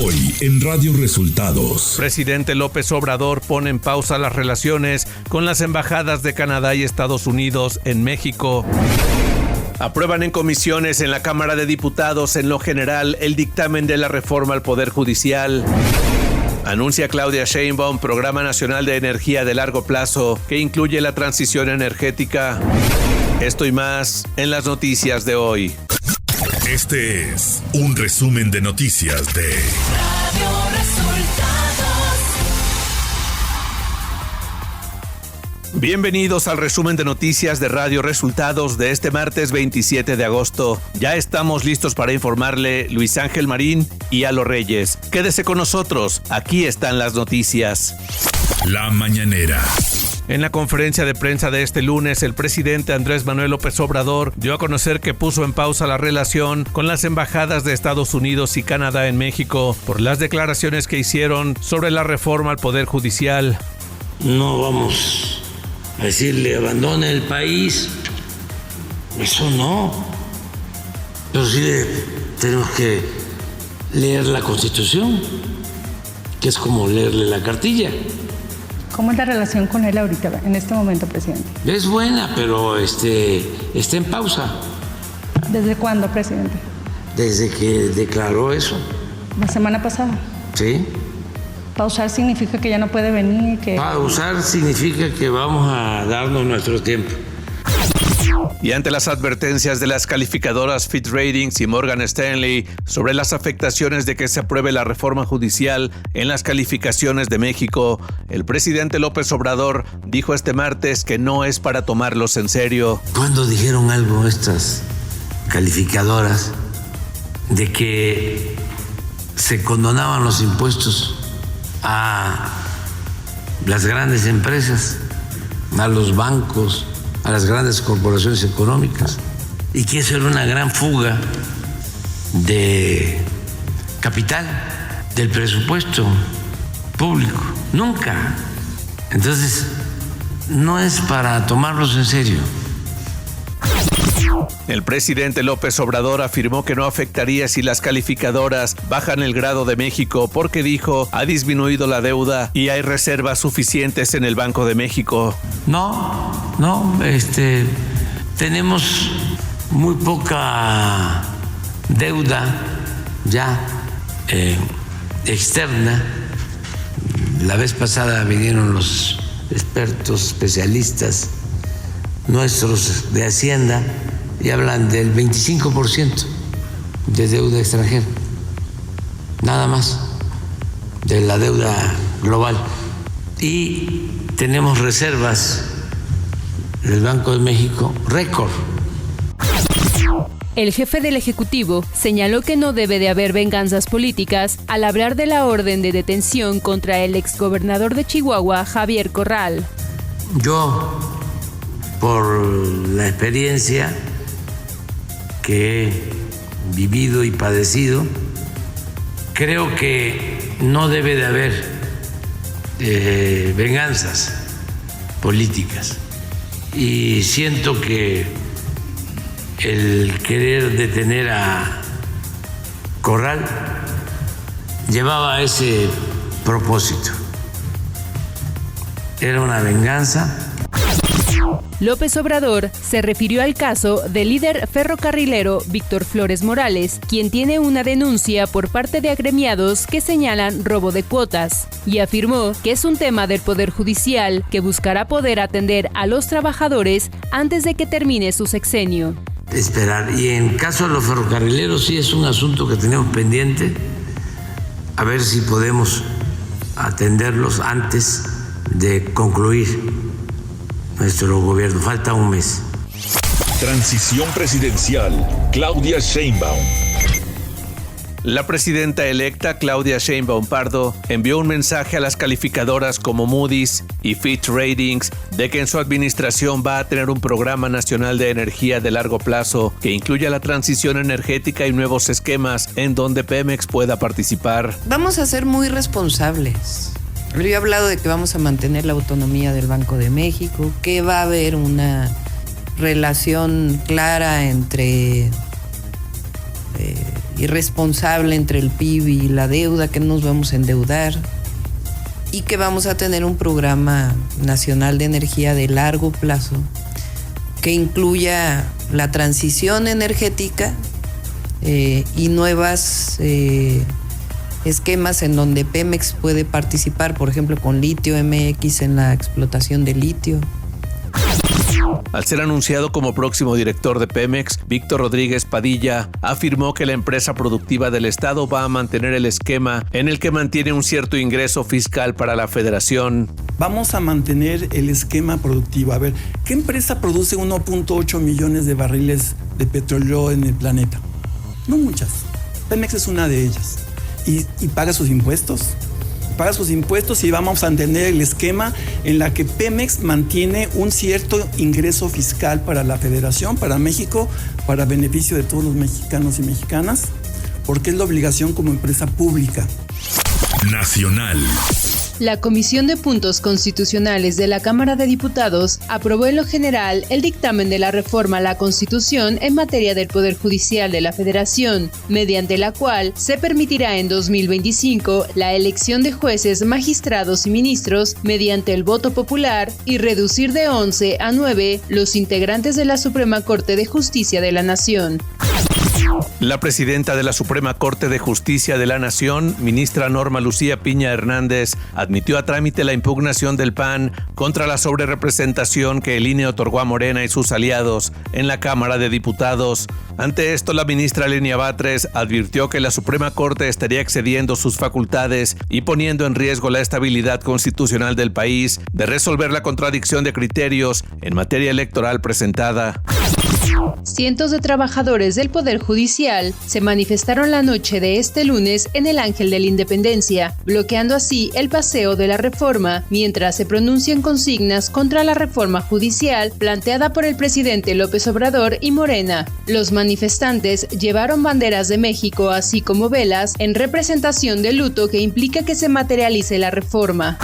Hoy en Radio Resultados. Presidente López Obrador pone en pausa las relaciones con las embajadas de Canadá y Estados Unidos en México. Aprueban en comisiones en la Cámara de Diputados en lo general el dictamen de la reforma al Poder Judicial. Anuncia Claudia Sheinbaum Programa Nacional de Energía de Largo Plazo que incluye la transición energética. Esto y más en las noticias de hoy. Este es un resumen de noticias de Radio Resultados. Bienvenidos al resumen de noticias de Radio Resultados de este martes 27 de agosto. Ya estamos listos para informarle Luis Ángel Marín y Alo Reyes. Quédese con nosotros, aquí están las noticias. La mañanera. En la conferencia de prensa de este lunes, el presidente Andrés Manuel López Obrador dio a conocer que puso en pausa la relación con las embajadas de Estados Unidos y Canadá en México por las declaraciones que hicieron sobre la reforma al Poder Judicial. No vamos a decirle abandone el país, eso no, pero sí tenemos que leer la Constitución, que es como leerle la cartilla. ¿Cómo es la relación con él ahorita, en este momento, presidente? Es buena, pero está en pausa. ¿Desde cuándo, presidente? Desde que declaró eso. La semana pasada. Sí. Pausar significa que ya no puede venir, que... Pausar significa que vamos a darnos nuestro tiempo. Y ante las advertencias de las calificadoras Fitch Ratings y Morgan Stanley sobre las afectaciones de que se apruebe la reforma judicial en las calificaciones de México, el presidente López Obrador dijo este martes que no es para tomarlos en serio. ¿Cuándo dijeron algo estas calificadoras de que se condonaban los impuestos a las grandes empresas, a los bancos, a las grandes corporaciones económicas, y que eso era una gran fuga de capital del presupuesto público? Nunca. Entonces, no es para tomarlos en serio. El presidente López Obrador afirmó que no afectaría si las calificadoras bajan el grado de México porque dijo ha disminuido la deuda y hay reservas suficientes en el Banco de México. No, tenemos muy poca deuda ya externa. La vez pasada vinieron los expertos, especialistas nuestros de Hacienda y hablan del 25% de deuda extranjera, nada más, de la deuda global. Y tenemos reservas del Banco de México récord. El jefe del Ejecutivo señaló que no debe de haber venganzas políticas al hablar de la orden de detención contra el exgobernador de Chihuahua, Javier Corral. Yo, por la experiencia que he vivido y padecido, creo que no debe de haber venganzas políticas. Y siento que el querer detener a Corral llevaba ese propósito. Era una venganza. López Obrador se refirió al caso del líder ferrocarrilero Víctor Flores Morales, quien tiene una denuncia por parte de agremiados que señalan robo de cuotas, y afirmó que es un tema del Poder Judicial que buscará poder atender a los trabajadores antes de que termine su sexenio. Esperar. Y en caso de los ferrocarrileros sí es un asunto que tenemos pendiente, a ver si podemos atenderlos antes de concluir nuestro gobierno. Falta un mes. Transición presidencial. Claudia Sheinbaum. La presidenta electa Claudia Sheinbaum Pardo envió un mensaje a las calificadoras como Moody's y Fitch Ratings de que en su administración va a tener un programa nacional de energía de largo plazo que incluya la transición energética y nuevos esquemas en donde Pemex pueda participar. Vamos a ser muy responsables. Yo he hablado de que vamos a mantener la autonomía del Banco de México, que va a haber una relación clara entre irresponsable entre el PIB y la deuda, que no nos vamos a endeudar y que vamos a tener un programa nacional de energía de largo plazo que incluya la transición energética y nuevas esquemas en donde Pemex puede participar, por ejemplo, con Litio MX en la explotación de litio. Al ser anunciado como próximo director de Pemex, Víctor Rodríguez Padilla afirmó que la empresa productiva del Estado va a mantener el esquema en el que mantiene un cierto ingreso fiscal para la Federación. Vamos a mantener el esquema productivo. A ver, ¿qué empresa produce 1.8 millones de barriles de petróleo en el planeta? No muchas. Pemex es una de ellas. Y paga sus impuestos. Paga sus impuestos y vamos a mantener el esquema en la que Pemex mantiene un cierto ingreso fiscal para la Federación, para México, para beneficio de todos los mexicanos y mexicanas, porque es la obligación como empresa pública. Nacional. La Comisión de Puntos Constitucionales de la Cámara de Diputados aprobó en lo general el dictamen de la reforma a la Constitución en materia del Poder Judicial de la Federación, mediante la cual se permitirá en 2025 la elección de jueces, magistrados y ministros mediante el voto popular y reducir de 11 a 9 los integrantes de la Suprema Corte de Justicia de la Nación. La presidenta de la Suprema Corte de Justicia de la Nación, ministra Norma Lucía Piña Hernández, admitió a trámite la impugnación del PAN contra la sobrerepresentación que el INE otorgó a Morena y sus aliados en la Cámara de Diputados. Ante esto, la ministra Lenia Batres advirtió que la Suprema Corte estaría excediendo sus facultades y poniendo en riesgo la estabilidad constitucional del país de resolver la contradicción de criterios en materia electoral presentada. Cientos de trabajadores del Poder Judicial se manifestaron la noche de este lunes en el Ángel de la Independencia, bloqueando así el paseo de la reforma, mientras se pronuncian consignas contra la reforma judicial planteada por el presidente López Obrador y Morena. Los manifestantes llevaron banderas de México, así como velas, en representación del luto que implica que se materialice la reforma.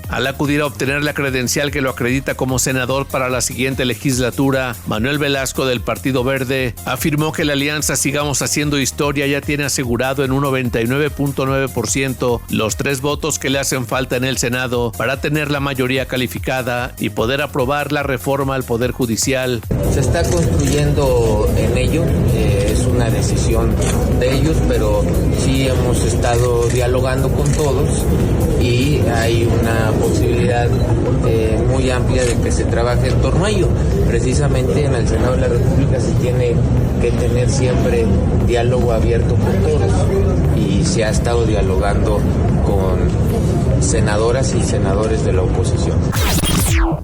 Al acudir a obtener la credencial que lo acredita como senador para la siguiente legislatura, Manuel Velasco del Partido Verde afirmó que la alianza Sigamos Haciendo Historia ya tiene asegurado en un 99.9% los 3 votos que le hacen falta en el Senado para tener la mayoría calificada y poder aprobar la reforma al Poder Judicial. Se está construyendo en ello, es una decisión de ellos, pero sí hemos estado dialogando con todos y hay una posibilidad muy amplia de que se trabaje en torno a ello. Precisamente en el Senado de la República se tiene que tener siempre diálogo abierto con todos y se ha estado dialogando con senadoras y senadores de la oposición.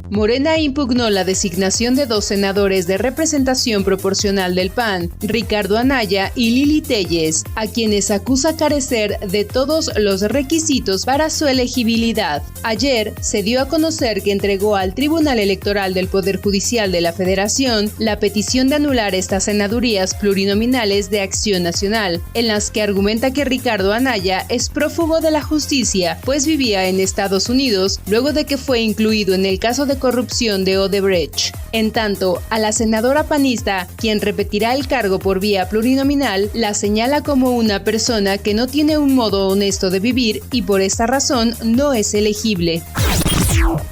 Morena impugnó la designación de 2 senadores de representación proporcional del PAN, Ricardo Anaya y Lili Telles, a quienes acusa carecer de todos los requisitos para su elegibilidad. Ayer se dio a conocer que entregó al Tribunal Electoral del Poder Judicial de la Federación la petición de anular estas senadurías plurinominales de Acción Nacional, en las que argumenta que Ricardo Anaya es prófugo de la justicia, pues vivía en Estados Unidos luego de que fue incluido en el caso de corrupción de Odebrecht. En tanto, a la senadora panista, quien repetirá el cargo por vía plurinominal, la señala como una persona que no tiene un modo honesto de vivir y por esta razón no es elegible.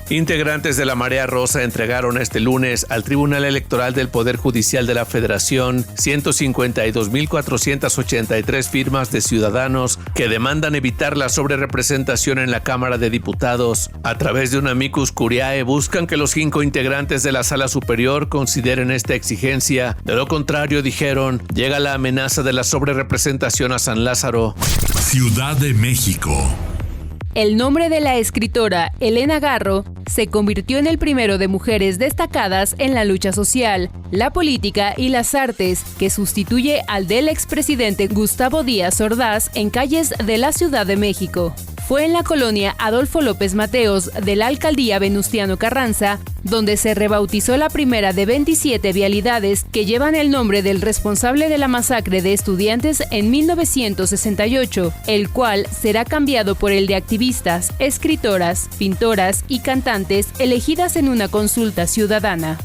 Integrantes de la Marea Rosa entregaron este lunes al Tribunal Electoral del Poder Judicial de la Federación 152.483 firmas de ciudadanos que demandan evitar la sobrerepresentación en la Cámara de Diputados. A través de un amicus curiae buscan que los 5 integrantes de la Sala Superior consideren esta exigencia. De lo contrario, dijeron, llega la amenaza de la sobrerepresentación a San Lázaro. Ciudad de México. El nombre de la escritora Elena Garro se convirtió en el primero de mujeres destacadas en la lucha social, la política y las artes, que sustituye al del expresidente Gustavo Díaz Ordaz en calles de la Ciudad de México. Fue en la colonia Adolfo López Mateos de la alcaldía Venustiano Carranza, donde se rebautizó la primera de 27 vialidades que llevan el nombre del responsable de la masacre de estudiantes en 1968, el cual será cambiado por el de activistas, escritoras, pintoras y cantantes elegidas en una consulta ciudadana.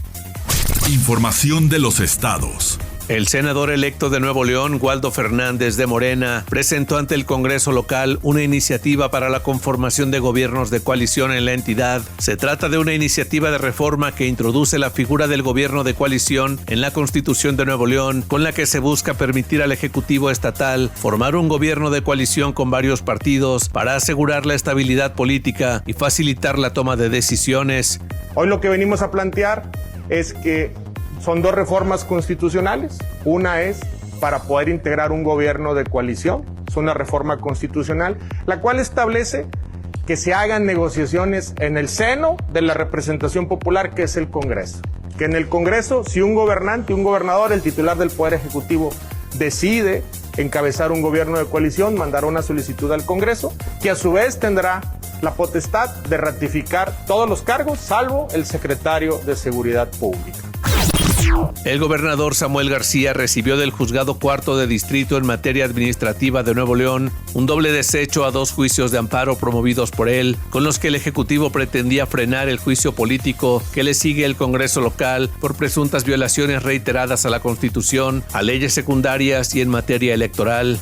Información de los estados. El senador electo de Nuevo León, Waldo Fernández de Morena, presentó ante el Congreso local una iniciativa para la conformación de gobiernos de coalición en la entidad. Se trata de una iniciativa de reforma que introduce la figura del gobierno de coalición en la Constitución de Nuevo León, con la que se busca permitir al Ejecutivo estatal formar un gobierno de coalición con varios partidos para asegurar la estabilidad política y facilitar la toma de decisiones. Hoy lo que venimos a plantear es que son dos reformas constitucionales. Una es para poder integrar un gobierno de coalición. Es una reforma constitucional, la cual establece que se hagan negociaciones en el seno de la representación popular, que es el Congreso. Que en el Congreso, si un gobernante, un gobernador, el titular del Poder Ejecutivo, decide encabezar un gobierno de coalición, mandará una solicitud al Congreso, que a su vez tendrá la potestad de ratificar todos los cargos, salvo el secretario de Seguridad Pública. El gobernador Samuel García recibió del Juzgado Cuarto de Distrito en materia administrativa de Nuevo León un doble desecho a 2 juicios de amparo promovidos por él, con los que el Ejecutivo pretendía frenar el juicio político que le sigue el Congreso local por presuntas violaciones reiteradas a la Constitución, a leyes secundarias y en materia electoral.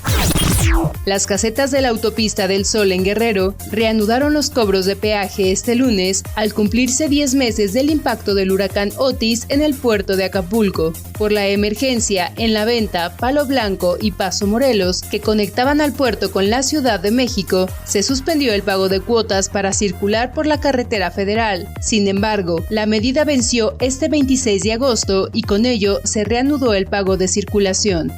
Las casetas de la autopista del Sol en Guerrero reanudaron los cobros de peaje este lunes al cumplirse 10 meses del impacto del huracán Otis en el puerto de Acapulco. Por la emergencia en La Venta, Palo Blanco y Paso Morelos, que conectaban al puerto con la Ciudad de México, se suspendió el pago de cuotas para circular por la carretera federal. Sin embargo, la medida venció este 26 de agosto y con ello se reanudó el pago de circulación.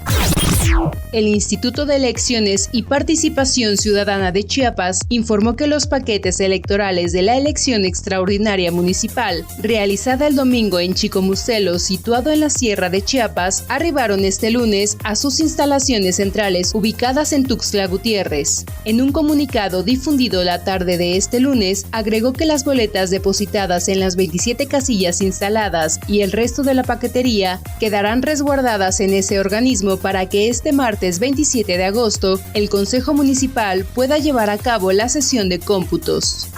El Instituto de Elecciones y Participación Ciudadana de Chiapas informó que los paquetes electorales de la elección extraordinaria municipal, realizada el domingo en Chicomucelo, situado en la Sierra de Chiapas, arribaron este lunes a sus instalaciones centrales ubicadas en Tuxtla Gutiérrez. En un comunicado difundido la tarde de este lunes, agregó que las boletas depositadas en las 27 casillas instaladas y el resto de la paquetería quedarán resguardadas en ese organismo para que este martes 27 de agosto, el Consejo Municipal pueda llevar a cabo la sesión de cómputos.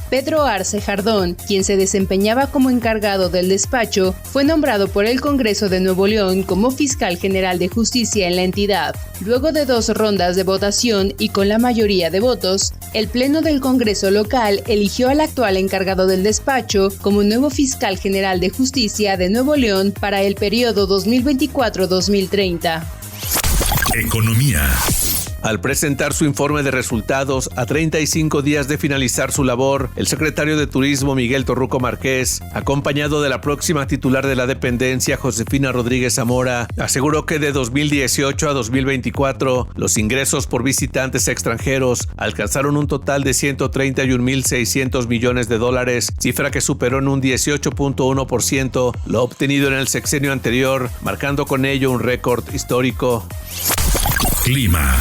Pedro Arce Jardón, quien se desempeñaba como encargado del despacho, fue nombrado por el Congreso de Nuevo León como fiscal general de justicia en la entidad. Luego de 2 rondas de votación y con la mayoría de votos, el Pleno del Congreso local eligió al actual encargado del despacho como nuevo fiscal general de justicia de Nuevo León para el periodo 2024-2030. Economía. Al presentar su informe de resultados a 35 días de finalizar su labor, el secretario de Turismo Miguel Torruco Márquez, acompañado de la próxima titular de la dependencia Josefina Rodríguez Zamora, aseguró que de 2018 a 2024 los ingresos por visitantes extranjeros alcanzaron un total de 131.600 millones de dólares, cifra que superó en un 18.1% lo obtenido en el sexenio anterior, marcando con ello un récord histórico. Clima.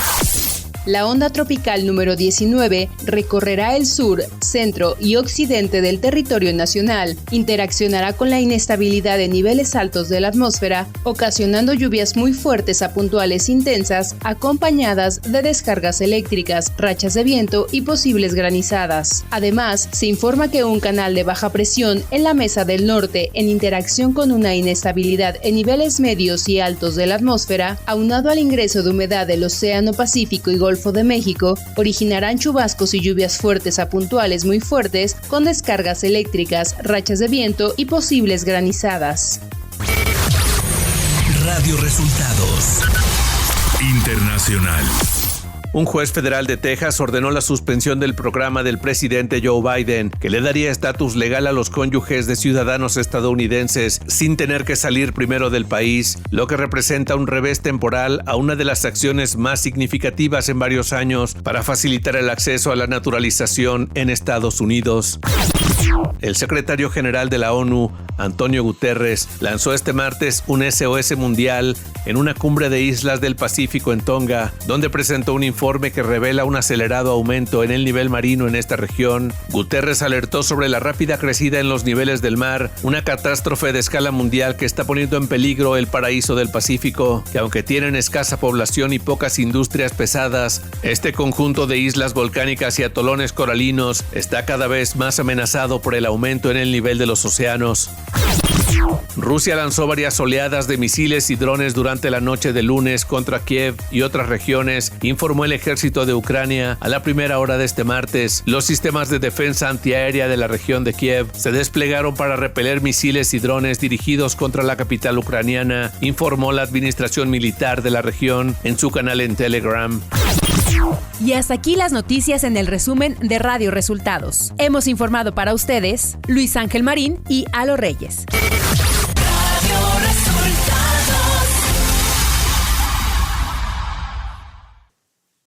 La onda tropical número 19 recorrerá el sur, centro y occidente del territorio nacional, interaccionará con la inestabilidad de niveles altos de la atmósfera, ocasionando lluvias muy fuertes a puntuales intensas, acompañadas de descargas eléctricas, rachas de viento y posibles granizadas. Además, se informa que un canal de baja presión en la Mesa del Norte, en interacción con una inestabilidad en niveles medios y altos de la atmósfera, aunado al ingreso de humedad del Océano Pacífico y Golfo de México, originarán chubascos y lluvias fuertes a puntuales muy fuertes, con descargas eléctricas, rachas de viento y posibles granizadas. Radio Resultados Internacional. Un juez federal de Texas ordenó la suspensión del programa del presidente Joe Biden, que le daría estatus legal a los cónyuges de ciudadanos estadounidenses sin tener que salir primero del país, lo que representa un revés temporal a una de las acciones más significativas en varios años para facilitar el acceso a la naturalización en Estados Unidos. El secretario general de la ONU, Antonio Guterres, lanzó este martes un SOS mundial en una cumbre de islas del Pacífico en Tonga, donde presentó un informe que revela un acelerado aumento en el nivel marino en esta región. Guterres alertó sobre la rápida crecida en los niveles del mar, una catástrofe de escala mundial que está poniendo en peligro el paraíso del Pacífico, que aunque tienen escasa población y pocas industrias pesadas, este conjunto de islas volcánicas y atolones coralinos está cada vez más amenazado por el aumento en el nivel de los océanos. Rusia lanzó varias oleadas de misiles y drones durante la noche de lunes contra Kiev y otras regiones, informó el ejército de Ucrania a la primera hora de este martes. Los sistemas de defensa antiaérea de la región de Kiev se desplegaron para repeler misiles y drones dirigidos contra la capital ucraniana, informó la administración militar de la región en su canal en Telegram. Y hasta aquí las noticias en el resumen de Radio Resultados. Hemos informado para ustedes Luis Ángel Marín y Alo Reyes.